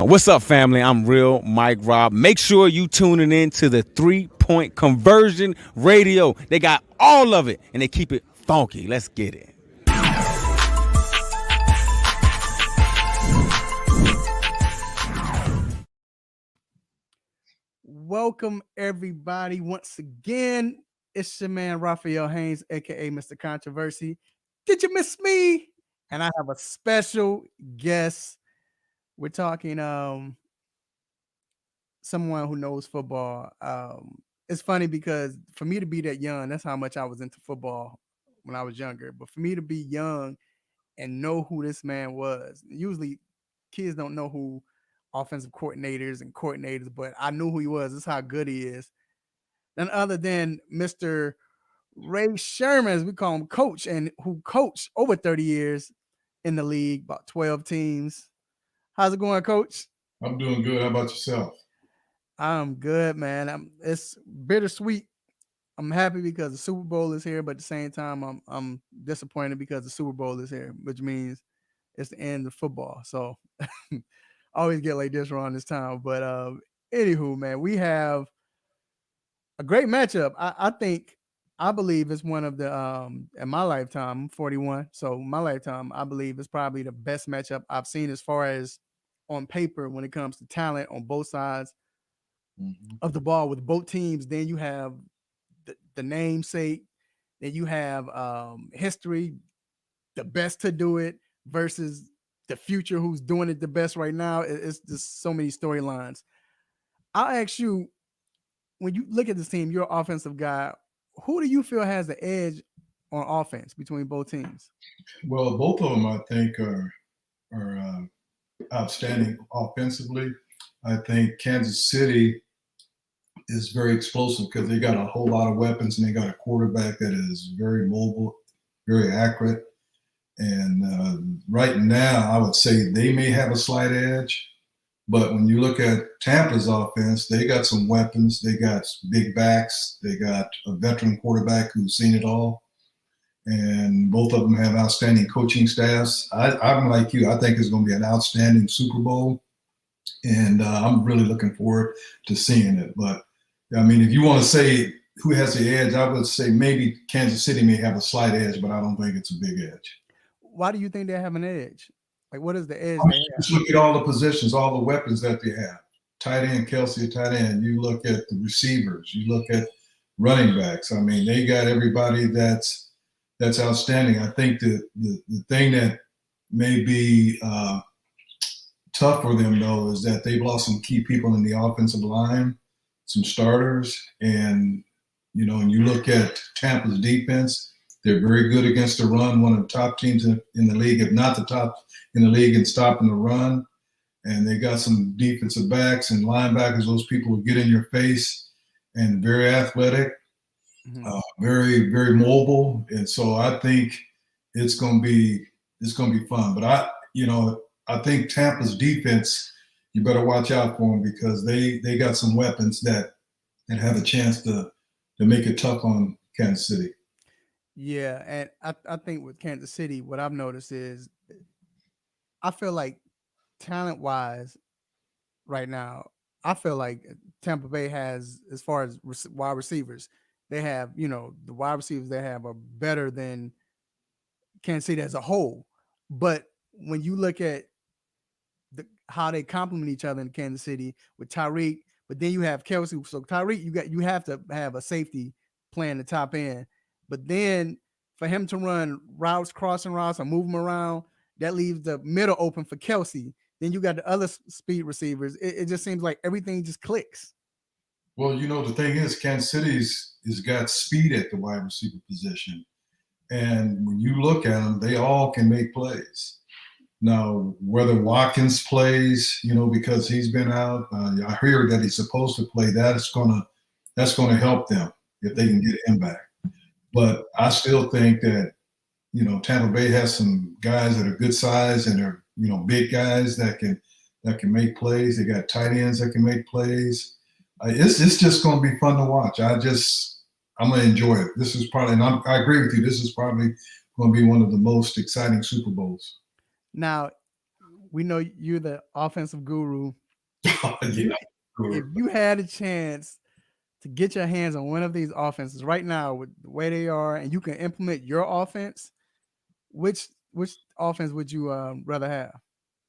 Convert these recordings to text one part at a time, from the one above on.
What's up, family? I'm Real Mike Rob. Make sure you tuning in to the 3-point conversion radio. They got all of it and they keep it funky. Let's get it. Welcome, everybody. Once again, it's your man, Raphael Haynes, a.k.a. Mr. Controversy. Did you miss me? And I have a special guest. We're talking someone who knows football. It's funny because for me to be that young, that's how much I was into football when I was younger. But for me to be young and know who this man was, usually kids don't know who offensive coordinators, but I knew who he was. This is how good he is. None other than Mr. Ray Sherman, as we call him, coach, and who coached over 30 years in the league, about 12 teams. How's it going, Coach? I'm doing good. How about yourself? I'm good, man. It's bittersweet. I'm happy because the Super Bowl is here, but at the same time, I'm disappointed because the Super Bowl is here, which means it's the end of football. So I always get like this around this time. But anywho, man, we have a great matchup. I believe it's one of the in my lifetime, I'm 41. So my lifetime, I believe it's probably the best matchup I've seen as far as on paper when it comes to talent on both sides of the ball with both teams. Then you have the namesake, then you have history, the best to do it versus the future who's doing it the best right now. It's just so many storylines. I'll ask you, when you look at this team, you're an offensive guy. Who do you feel has the edge on offense between both teams? Well, both of them, I think, are outstanding offensively. I think Kansas City is very explosive because they got a whole lot of weapons and they got a quarterback that is very mobile, very accurate. And right now, I would say they may have a slight edge. But when you look at Tampa's offense, they got some weapons. They got big backs. They got a veteran quarterback who's seen it all. And both of them have outstanding coaching staffs. I'm like you. I think it's going to be an outstanding Super Bowl. And I'm really looking forward to seeing it. But, I mean, if you want to say who has the edge, I would say maybe Kansas City may have a slight edge, but I don't think it's a big edge. Why do you think they have an edge? Like, what is the edge I mean, they have? just look at all the positions, all the weapons that they have. Tight end, Kelsey, tight end. You look at the receivers. You look at running backs. I mean, they got everybody that's outstanding. I think the thing that may be tough for them, though, is that they've lost some key people in the offensive line, some starters. And, you know, when you look at Tampa's defense, they're very good against the run, one of the top teams in the league, if not the top in the league in stopping the run. And they got some defensive backs and linebackers, those people who get in your face and very athletic, very, very mobile. And so I think it's going to be fun. But I think Tampa's defense, you better watch out for them because they got some weapons that have a chance to make it tough on Kansas City. Yeah, and I think with Kansas City, what I've noticed is I feel like talent-wise right now, I feel like Tampa Bay has, as far as wide receivers, they have, the wide receivers they have are better than Kansas City as a whole. But when you look at how they complement each other in Kansas City with Tyreek, but then you have Kelsey. So Tyreek, you have to have a safety playing the top end. But then for him to run routes, crossing routes, or move them around, that leaves the middle open for Kelsey. Then you got the other speed receivers. It just seems like everything just clicks. Well, the thing is, Kansas City's got speed at the wide receiver position. And when you look at them, they all can make plays. Now, whether Watkins plays, because he's been out, I hear that he's supposed to play. That's gonna help them if they can get him back. But I still think that, Tampa Bay has some guys that are good size and are, big guys that can make plays. They got tight ends that can make plays. It's just going to be fun to watch. I'm going to enjoy it. This is probably, and I agree with you, this is probably going to be one of the most exciting Super Bowls. Now, we know you're the offensive guru. Yeah. If you had a chance to get your hands on one of these offenses right now with the way they are, and you can implement your offense, which offense would you rather have?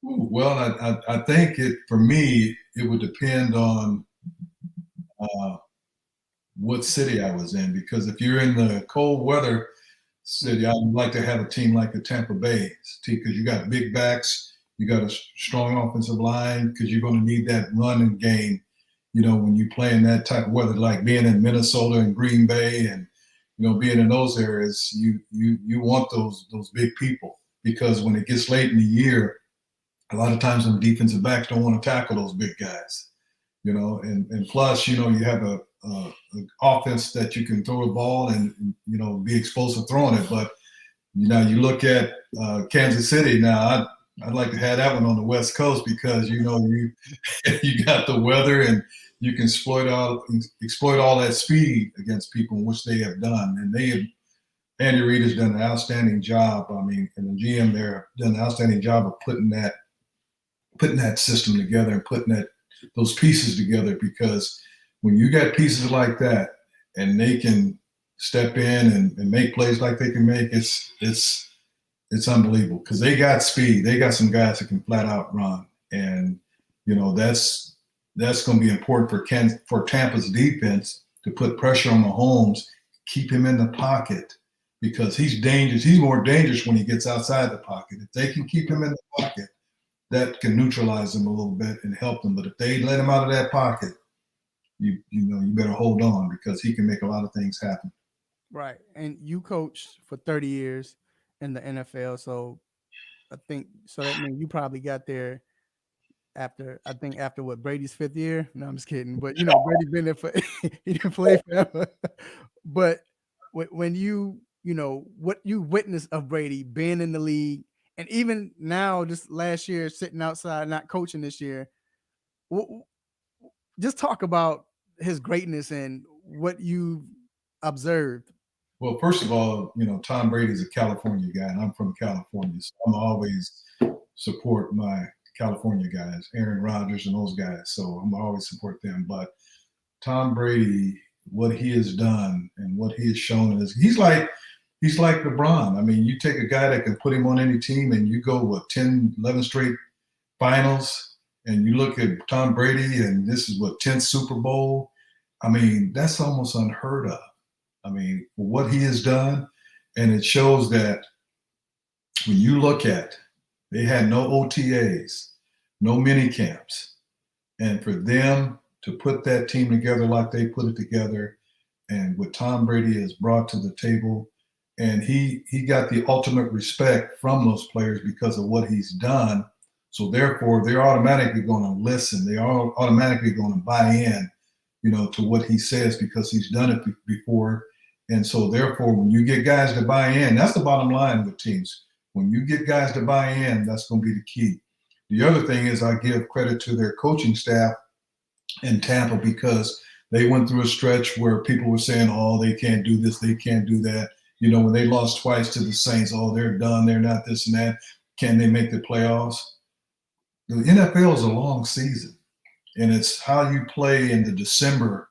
Ooh, well, I think for me, it would depend on uh, what city I was in, because if you're in the cold weather city, I'd like to have a team like the Tampa Bay, because you got big backs, you got a strong offensive line, because you're going to need that running game. When you play in that type of weather, like being in Minnesota and Green Bay, and being in those areas, you want those big people, because when it gets late in the year, a lot of times them defensive backs don't want to tackle those big guys. And plus, you have a offense that you can throw the ball and be explosive throwing it. But you look at Kansas City now. I'd like to have that one on the West Coast, because you got the weather, and you can exploit all that speed against people, which they have done. And Andy Reid has done an outstanding job. I mean, and the GM there have done an outstanding job of putting that system together and putting those pieces together, because when you got pieces like that and they can step in and make plays like they can make, it's unbelievable, because they got speed. They got some guys that can flat out run, and that's going to be important for Tampa's defense to put pressure on Mahomes, keep him in the pocket, because he's dangerous. He's more dangerous when he gets outside the pocket. If they can keep him in the pocket, that can neutralize him a little bit and help them. But if they let him out of that pocket, you better hold on, because he can make a lot of things happen. Right. And you coached for 30 years in the NFL. So that means you probably got there after what, Brady's 5th year. No, I'm just kidding. But Brady's been there he didn't play forever. But when what you witnessed of Brady being in the league, and even now, just last year, sitting outside, not coaching this year, just talk about his greatness and what you observed. Well, first of all, Tom Brady's a California guy, and I'm from California, so I'm always support my California guys, Aaron Rodgers and those guys. So I'm always support them. But Tom Brady, what he has done and what he has shown is he's like LeBron. I mean, you take a guy that can put him on any team, and you go 10, 11 straight finals, and you look at Tom Brady, and this is 10th Super Bowl. I mean, that's almost unheard of. I mean, for what he has done, and it shows that when you look at, they had no OTAs, no mini camps, and for them to put that team together like they put it together, and what Tom Brady has brought to the table, and he got the ultimate respect from those players because of what he's done. So therefore, they're automatically going to listen. They are automatically going to buy in, to what he says, because he's done it before. And so therefore, when you get guys to buy in, that's the bottom line with teams. When you get guys to buy in, that's going to be the key. The other thing is, I give credit to their coaching staff in Tampa, because they went through a stretch where people were saying, oh, they can't do this, they can't do that. When they lost twice to the Saints, oh, they're done, they're not this and that. Can they make the playoffs? The NFL is a long season, and it's how you play in the December,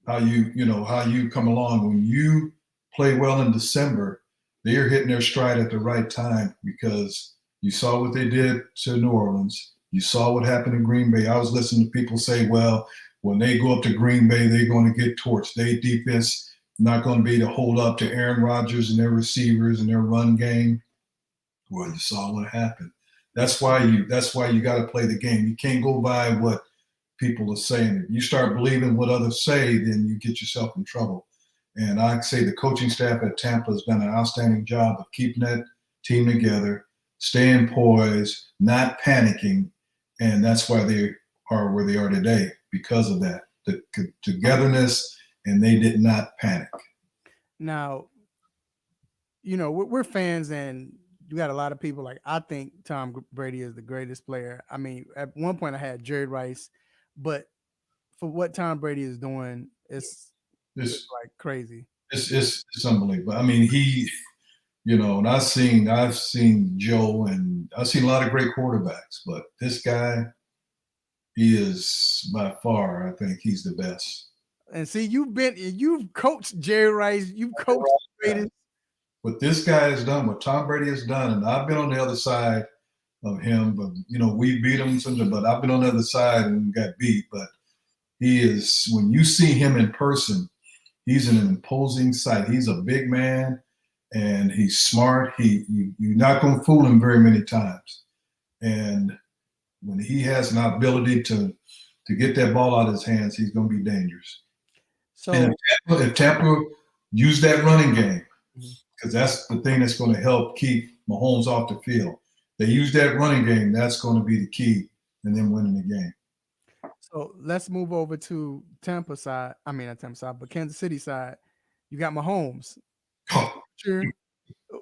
how you come along. When you play well in December, they're hitting their stride at the right time, because you saw what they did to New Orleans. You saw what happened in Green Bay. I was listening to people say, well, when they go up to Green Bay, they're going to get torched. Their defense not going to be able to hold up to Aaron Rodgers and their receivers and their run game. Well, you saw what happened. That's why you got to play the game. You can't go by what people are saying. If you start believing what others say, then you get yourself in trouble. And I say the coaching staff at Tampa has done an outstanding job of keeping that team together, staying poised, not panicking, and that's why they are where they are today, because of that, the togetherness, and they did not panic. Now, we're fans, and you got a lot of people like, I think Tom Brady is the greatest player. I mean, at one point I had Jerry Rice, but for what Tom Brady is doing, it's like crazy. It's unbelievable. I mean, You know, and I've seen Joe, and I've seen a lot of great quarterbacks, but this guy, he is by far, I think he's the best. And see, you've coached Jerry Rice, you've coached Raiders. What this guy has done, what Tom Brady has done, and I've been on the other side of him, but you know, we beat him something, but I've been on the other side and got beat. But he is, when you see him in person, he's an imposing sight. He's a big man and he's smart. You're not going to fool him very many times. And when he has an ability to get that ball out of his hands, he's going to be dangerous. So and if Tampa use that running game, because that's the thing that's going to help keep Mahomes off the field. They use that running game, that's going to be the key in them winning the game. So let's move over to Tampa side. I mean, not Tampa side, but Kansas City side. You got Mahomes. Oh. Sure.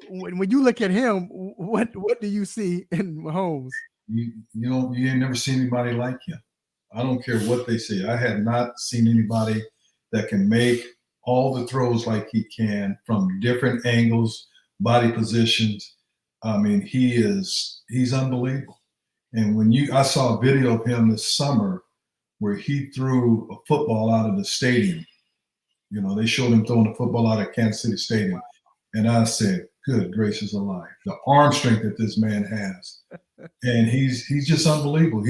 When you look at him, what do you see in Mahomes? You ain't never seen anybody like him. I don't care what they say. I have not seen anybody that can make all the throws like he can from different angles, body positions. I mean, he's unbelievable. And I saw a video of him this summer where he threw a football out of the stadium. You know, they showed him throwing a football out of Kansas City Stadium. And I said, good gracious alive, the arm strength that this man has. And he's just unbelievable.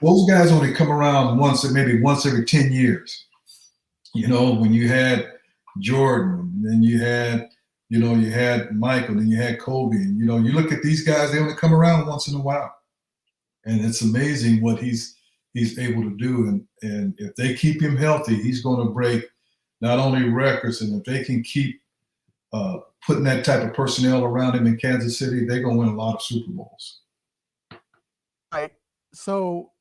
Those guys only come around once every 10 years. You know, when you had Jordan, then you had Michael, then you had Kobe. And, you know, you look at these guys, they only come around once in a while. And it's amazing what he's able to do. And if they keep him healthy, he's going to break not only records, and if they can keep putting that type of personnel around him in Kansas City, they're going to win a lot of Super Bowls. Right. So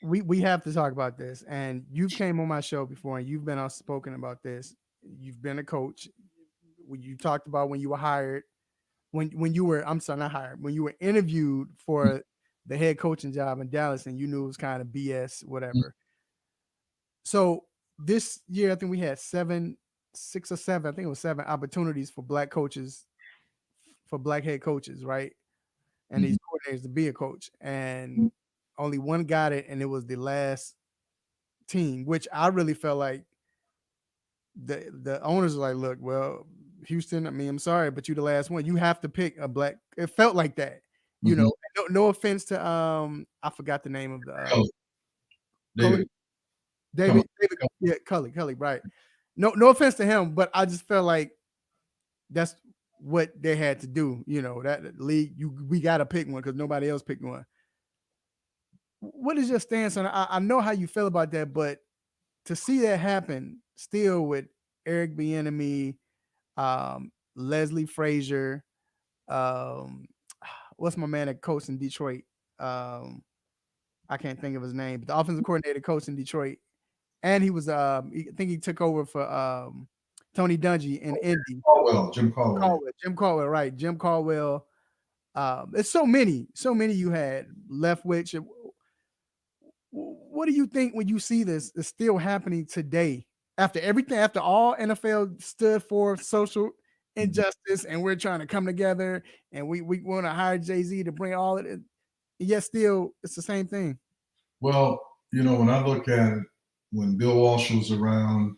we have to talk about this. And you came on my show before, and you've been outspoken about this. You've been a coach. You talked about when you were hired, when you were interviewed for the head coaching job in Dallas, and you knew it was kind of BS, whatever. Mm-hmm. So this year, I think we had 6 or 7, I think it was 7 opportunities for black coaches, for black head coaches, right? And these coordinators to be a coach, and only one got it, and it was the last team, which I really felt like the owners were like, look, well, Houston, I mean, I'm sorry, but you're the last one. You have to pick a black. It felt like that, you know. No offense to I forgot the name of the David, yeah, Cully, right. No offense to him, but I just felt like that's what they had to do. You know, that league, we got to pick one because nobody else picked one. What is your stance on it? I know how you feel about that, but to see that happen still with Eric Bieniemy, Leslie Frazier, what's my man that coached in Detroit? I can't think of his name, but the offensive coordinator coached in Detroit. And he was, I think he took over for Tony Dungy in Indy. Jim Caldwell, right? Jim Caldwell. It's so many you had left with. What do you think when you see this is still happening today? After everything, after all NFL stood for social injustice, and we're trying to come together, and we want to hire Jay-Z to bring all of it, yet still it's the same thing. Well, you know, when I look at it, when Bill Walsh was around,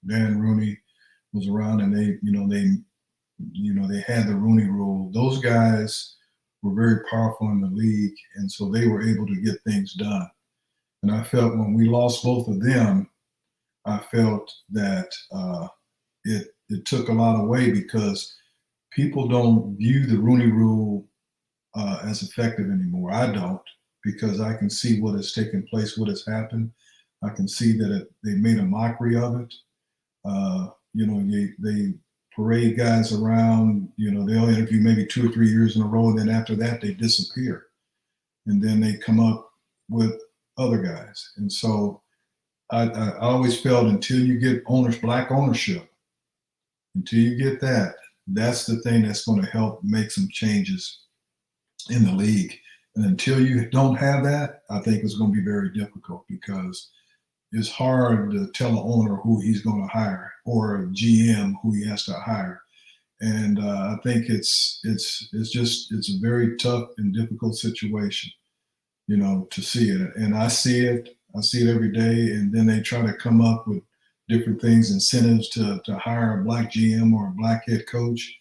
Dan Rooney was around, and they had the Rooney Rule. Those guys were very powerful in the league, and so they were able to get things done. And I felt when we lost both of them, I felt that it took a lot away because people don't view the Rooney Rule as effective anymore. I don't, because I can see what has taken place, what has happened. I can see that they made a mockery of it. They parade guys around, they'll interview maybe 2 or 3 years in a row, and then after that they disappear. And then they come up with other guys. And so I always felt until you get black ownership, until you get that, that's the thing that's going to help make some changes in the league. And until you don't have that, I think it's going to be very difficult, because it's hard to tell an owner who he's going to hire, or a GM who he has to hire. And I think it's a very tough and difficult situation, to see it. And I see it every day. And then they try to come up with different things, incentives to hire a black GM or a black head coach.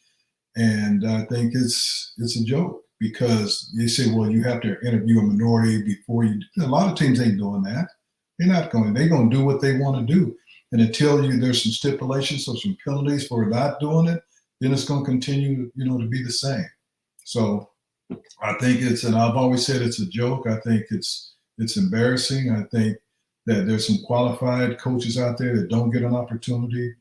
And I think it's a joke, because they say, well, you have to interview a minority before you. A lot of teams ain't doing that. They're going to do what they want to do. And until there's some stipulations or some penalties for not doing it, then it's going to continue, to be the same. So I think and I've always said it's a joke. I think it's embarrassing. I think that there's some qualified coaches out there that don't get an opportunity.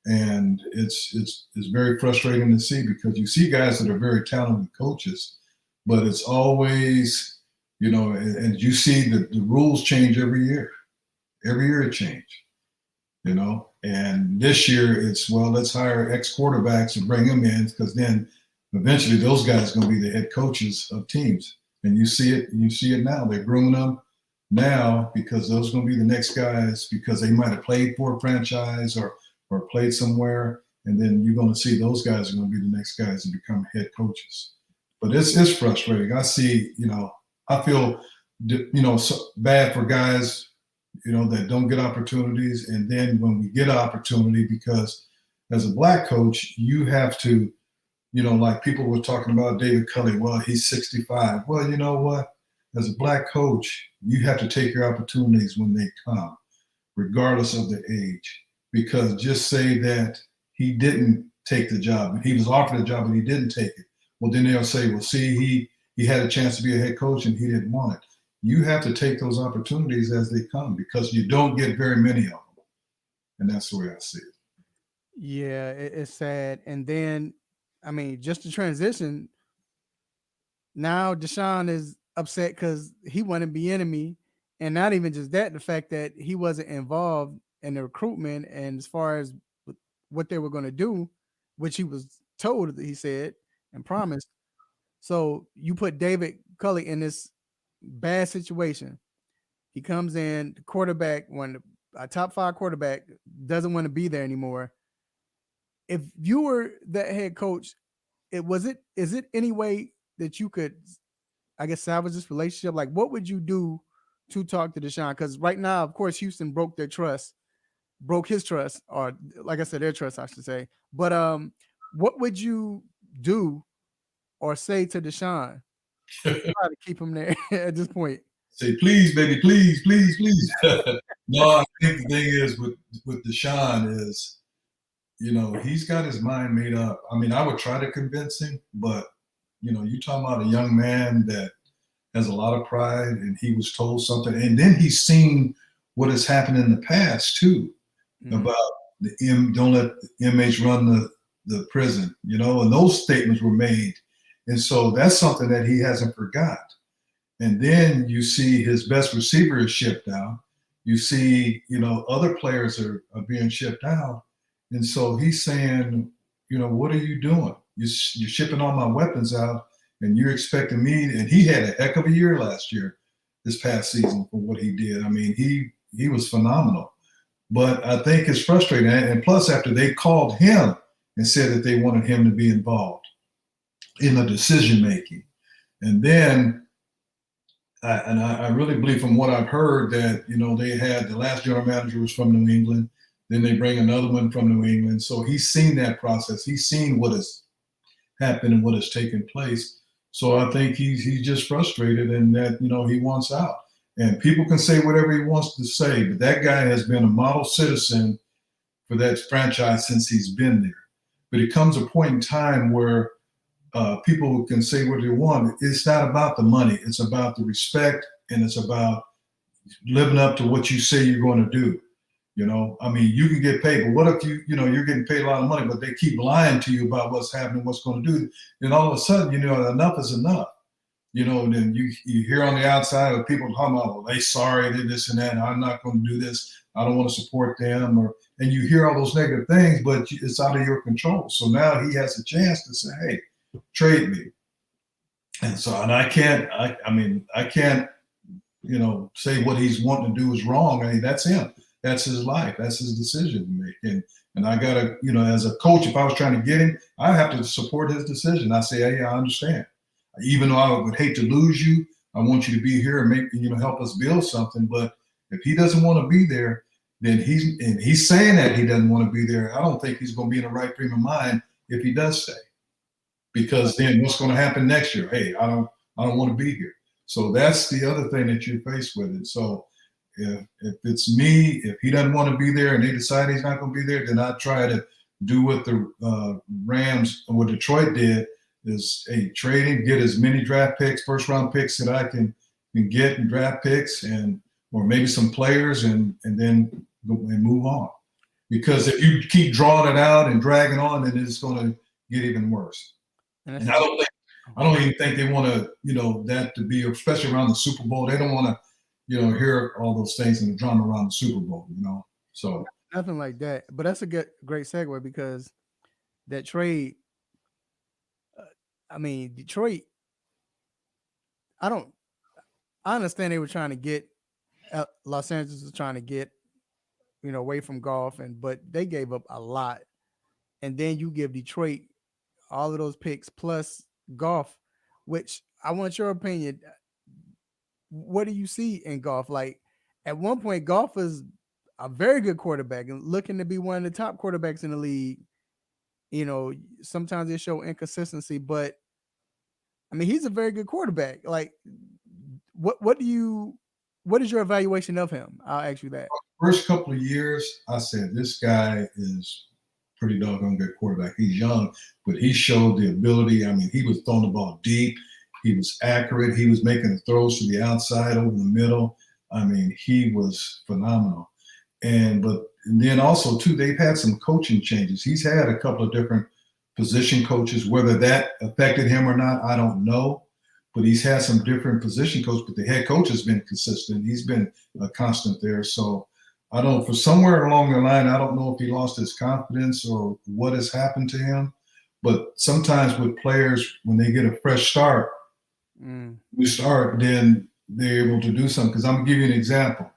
And it's very frustrating to see, because you see guys that are very talented coaches, but it's always, and you see that the rules change every year. Every year it changes, and this year it's, well, let's hire ex-quarterbacks and bring them in, because then eventually those guys are going to be the head coaches of teams. And you see it now. They're grooming them now, because those are going to be the next guys, because they might have played for a franchise or played somewhere, and then you're going to see those guys are going to be the next guys to become head coaches. But it's frustrating. I see, I feel, so bad for guys, that don't get opportunities. And then when we get an opportunity, because as a black coach, you have to, like people were talking about David Culley, well, he's 65. Well, you know what? As a black coach, you have to take your opportunities when they come, regardless of the age. Because just say that he didn't take the job, and he was offered a job and he didn't take it. Well, then they'll say, well, see, he had a chance to be a head coach and he didn't want it. You have to take those opportunities as they come, because you don't get very many of them. And that's the way I see it. Yeah, it's sad. And then, just to transition, now Deshaun is upset because he wanted Bieniemy, and not even just that, the fact that he wasn't involved in the recruitment and as far as what they were going to do, which he was told, he said, and promised. So you put David Culley in this bad situation. He comes in, the quarterback, a top 5 quarterback, doesn't want to be there anymore. If you were that head coach, is it any way that you could, I guess, salvage this relationship? Like, what would you do to talk to Deshaun? Because right now, of course, Houston broke his trust, or like I said, their trust, I should say. But what would you do or say to Deshaun try to keep him there at this point? Say, please, baby, please, please, please. No, I think the thing is with Deshaun is, he's got his mind made up. I would try to convince him, but, you're talking about a young man that has a lot of pride, and he was told something. And then he's seen what has happened in the past, too, about don't let the inmates run the prison, and those statements were made. And so that's something that he hasn't forgot. And then you see his best receiver is shipped out. You see, other players are being shipped out. And so he's saying, what are you doing? You're shipping all my weapons out, and you're expecting me. And he had a heck of a year this past season for what he did. He was phenomenal. But I think it's frustrating. And plus, after they called him and said that they wanted him to be involved in the decision making, and then I really believe, from what I've heard, that they had the last general manager was from New England, then they bring another one from New England. So he's seen that process. He's seen what has happened and what has taken place. So I think he's just frustrated, and that he wants out. And people can say whatever he wants to say, but that guy has been a model citizen for that franchise since he's been there. But it comes a point in time where people can say what they want. It's not about the money. It's about the respect, and it's about living up to what you say you're going to do. You can get paid, but what if you're getting paid a lot of money, but they keep lying to you about what's happening, what's going to do? Then all of a sudden, enough is enough. Then you hear on the outside of people talking about, well, they sorry, they this and that, and I'm not going to do this. I don't want to support them, and you hear all those negative things, but it's out of your control. So now he has a chance to say, hey, trade me. And so, and I can't, say what he's wanting to do is wrong. That's him. that's his life. That's his decision to make. And I gotta, as a coach, if I was trying to get him, I have to support his decision. I say, hey, I understand. Even though I would hate to lose you, I want you to be here and make, help us build something. But if he doesn't want to be there, then he's saying that he doesn't want to be there. I don't think he's going to be in the right frame of mind if he does stay, because then what's going to happen next year? Hey, I don't want to be here. So that's the other thing that you're faced with. And so if it's me, if he doesn't want to be there and they decide he's not going to be there, then I try to do what the Rams, what Detroit did, is trade him, get as many draft picks, first round picks that I can get in draft picks, or maybe some players, and then move on. Because if you keep drawing it out and dragging on, then it's going to get even worse. And I don't even think they want to, that to be, especially around the Super Bowl. They don't want to, hear all those things and the drama around the Super Bowl, So nothing like that. But that's a great segue, because that trade. Detroit. I understand they were trying to get Los Angeles was trying to get, away from Goff, but they gave up a lot, and then you give Detroit all of those picks plus Goff, which I want your opinion. What do you see in Goff? Like, at one point, Goff is a very good quarterback and looking to be one of the top quarterbacks in the league. Sometimes they show inconsistency, but he's a very good quarterback. Like, what is your evaluation of him? I'll ask you that. First couple of years, I said, this guy is pretty doggone good quarterback. He's young, but he showed the ability. He was throwing the ball deep. He was accurate. He was making the throws to the outside, over the middle. He was phenomenal. And then also, too, they've had some coaching changes. He's had a couple of different position coaches. Whether that affected him or not, I don't know. But he's had some different position coaches, but the head coach has been consistent. He's been a constant there. So I don't, for somewhere along the line, I don't know if he lost his confidence or what has happened to him. But sometimes with players, when they get a fresh start, then they're able to do something. Because I'm going to give you an example.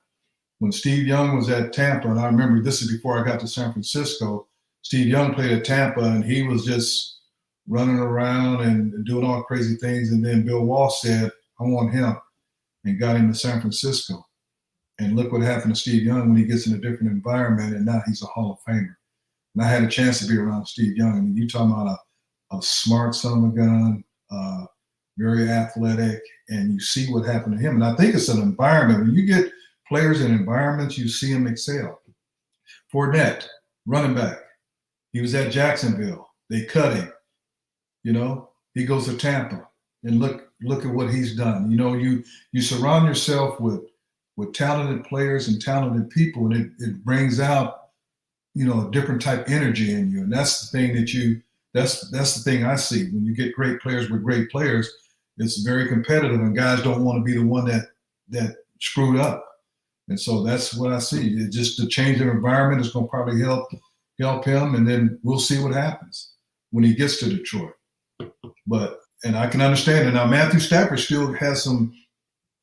When Steve Young was at Tampa, and I remember this is before I got to San Francisco, Steve Young played at Tampa, and he was just running around and doing all crazy things. And then Bill Walsh said, I want him, and got him to San Francisco. And look what happened to Steve Young when he gets in a different environment, and now he's a Hall of Famer. And I had a chance to be around Steve Young. You talking about a smart son of a gun, very athletic, and you see what happened to him. And I think it's an environment. When you get players in environments, you see them excel. Fournette, running back. He was at Jacksonville. They cut him. He goes to Tampa, and look at what he's done. You surround yourself with talented players and talented people, and it brings out, a different type of energy in you. And that's the thing that's the thing I see. When you get great players with great players, it's very competitive, and guys don't want to be the one that screwed up. And so that's what I see. It's just the change of environment is going to probably help him, and then we'll see what happens when he gets to Detroit. And I can understand it. Now, Matthew Stafford still has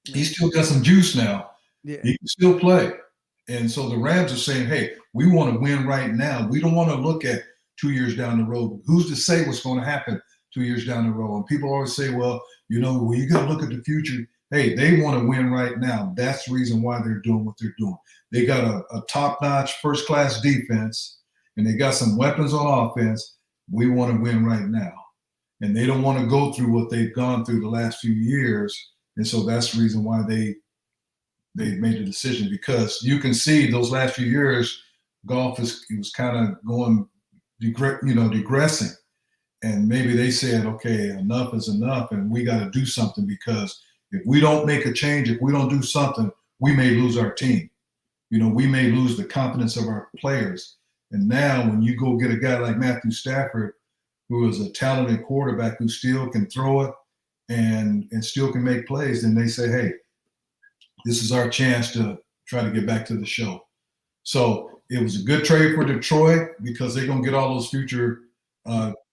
he's still got some juice now. Yeah. He can still play. And so the Rams are saying, hey, we want to win right now. We don't want to look at 2 years down the road. Who's to say what's going to happen 2 years down the road? And people always say, well, you got to look at the future. Hey, they want to win right now. That's the reason why they're doing what they're doing. They got a top-notch, first-class defense, and they got some weapons on offense. We want to win right now. And they don't want to go through what they've gone through the last few years. And so that's the reason why they made the decision, because you can see those last few years, Goff was kind of going, digressing. And maybe they said, okay, enough is enough, and we got to do something, because if we don't make a change, if we don't do something, we may lose our team. We may lose the confidence of our players. And now when you go get a guy like Matthew Stafford, who is a talented quarterback who still can throw it and still can make plays, then they say, hey, this is our chance to try to get back to the show. So it was a good trade for Detroit, because they're going to get all those future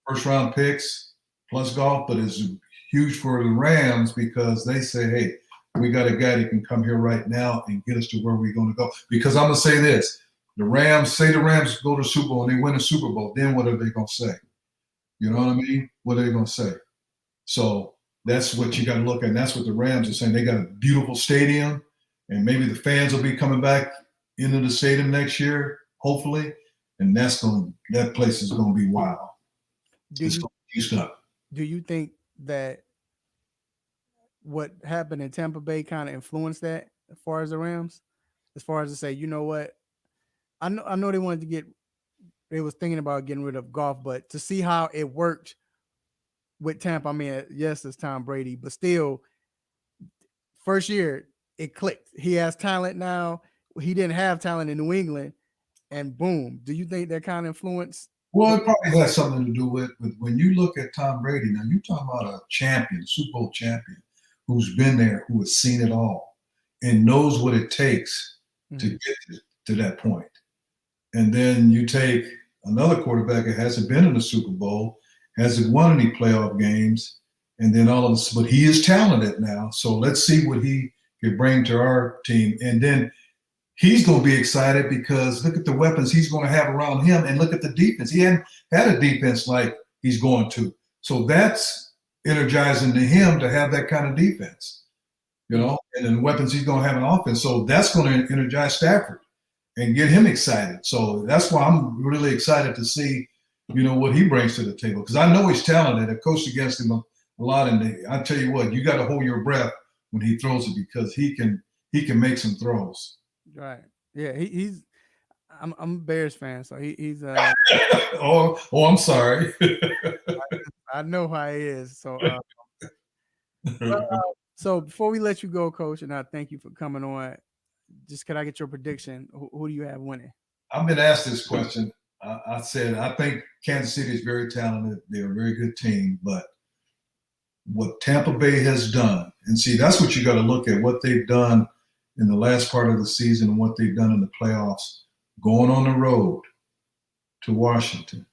first-round picks plus Goff, but it's huge for the Rams, because they say, hey, we got a guy that can come here right now and get us to where we're going to go. Because I'm going to say this. The Rams go to the Super Bowl and they win the Super Bowl. Then what are they going to say? You know what I mean? What are they going to say? So that's what you got to look at. And that's what the Rams are saying. They got a beautiful stadium, and maybe the fans will be coming back into the stadium next year, hopefully. And that place is going to be wild. Do you think that what happened in Tampa Bay kind of influenced that as far as the Rams? As far as to say, you know what? I know they was thinking about getting rid of Goff, but to see how it worked with Tampa, I mean, yes, it's Tom Brady, but still, first year it clicked. He has talent now. He didn't have talent in New England, and boom. Do you think that kind of influence? Well, it probably has something to do with when you look at Tom Brady. Now, you're talking about a champion, Super Bowl champion, who's been there, who has seen it all, and knows what it takes to get to that point. And then you take another quarterback that hasn't been in the Super Bowl, hasn't won any playoff games, and then all of us, but he is talented now. So let's see what he can bring to our team. And then he's going to be excited because look at the weapons he's going to have around him, and look at the defense. He hadn't had a defense like he's going to. So that's energizing to him to have that kind of defense, and then the weapons he's going to have in offense. So that's going to energize Stafford and get him excited. So that's why I'm really excited to see, what he brings to the table. Because I know he's talented. I've coached against him a lot. And I tell you what, you got to hold your breath when he throws it because he can make some throws. Right. Yeah. I'm a Bears fan, so he's I'm sorry. I know how he is. So so before we let you go, Coach, and I thank you for coming on, just could I get your prediction? Who do you have winning? I've been asked this question. I said I think Kansas City is very talented. They're a very good team, but what Tampa Bay has done, and see, that's what you got to look at, what they've done in the last part of the season and what they've done in the playoffs, going on the road to Washington,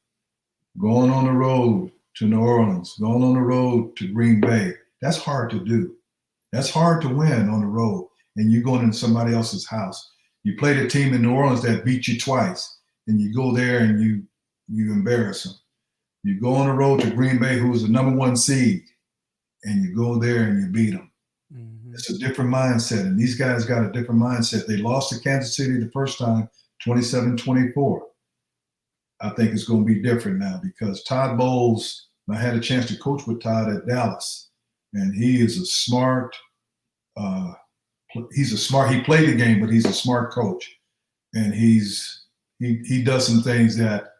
going on the road to New Orleans, going on the road to Green Bay. That's hard to do. That's hard to win on the road. And you going into somebody else's house. You played a team in New Orleans that beat you twice, and you go there and you embarrass them. You go on the road to Green Bay, who was the number 1 seed, and you go there and you beat them. Mm-hmm. It's a different mindset, and these guys got a different mindset. They lost to Kansas City the first time, 27-24. I think it's going to be different now because Todd Bowles, I had a chance to coach with Todd at Dallas, and he is a smart he played the game, but he's a smart coach, and he does some things that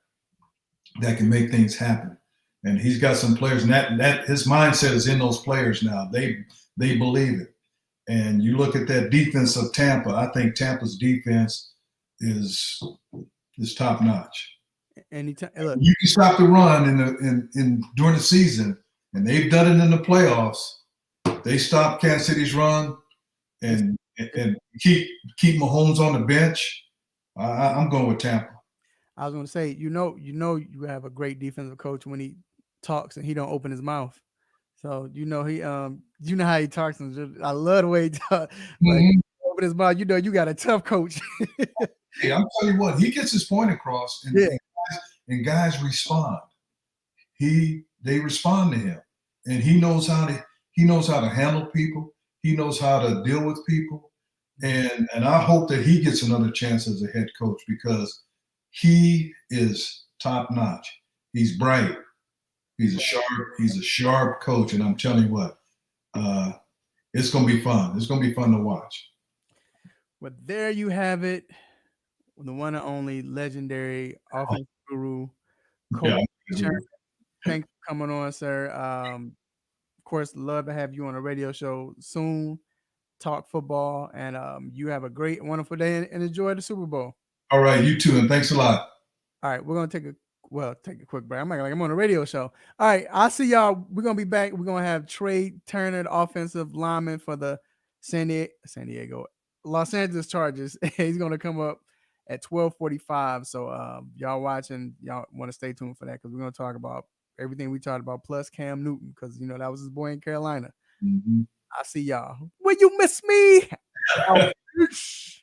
can make things happen. And he's got some players, and that his mindset is in those players now. They believe it. And you look at that defense of Tampa. I think Tampa's defense is top notch. And you can stop the run during the season, and they've done it in the playoffs. They stopped Kansas City's run. And keep Mahomes on the bench. I'm going with Tampa. I was going to say, you have a great defensive coach when he talks and he don't open his mouth. So he, you know how he talks. And I love the way he talks. Like open his mouth. You got a tough coach. Hey, I'm telling you what, he gets his point across, and guys respond. They respond to him, and he knows how to handle people. He knows how to deal with people, and I hope that he gets another chance as a head coach because he is top notch. He's bright. He's a sharp coach, and I'm telling you what, it's going to be fun. It's going to be fun to watch. But there you have it, the one and only legendary offensive guru, Coach Ray Sherman. Thanks for coming on, sir. Of course, love to have you on a radio show soon. Talk football, and you have a great, wonderful day and enjoy the Super Bowl. All right, you too, and thanks a lot. All right, we're gonna take a quick break. I'm on a radio show. All right, I'll see y'all. We're gonna be back. We're gonna have Trey Turner, the offensive lineman for the Los Angeles Chargers. He's gonna come up at 12:45. So y'all watching, y'all want to stay tuned for that because we're gonna talk about everything we talked about plus Cam Newton because that was his boy in Carolina. Mm-hmm. I'll see y'all. Will you miss me? Peace.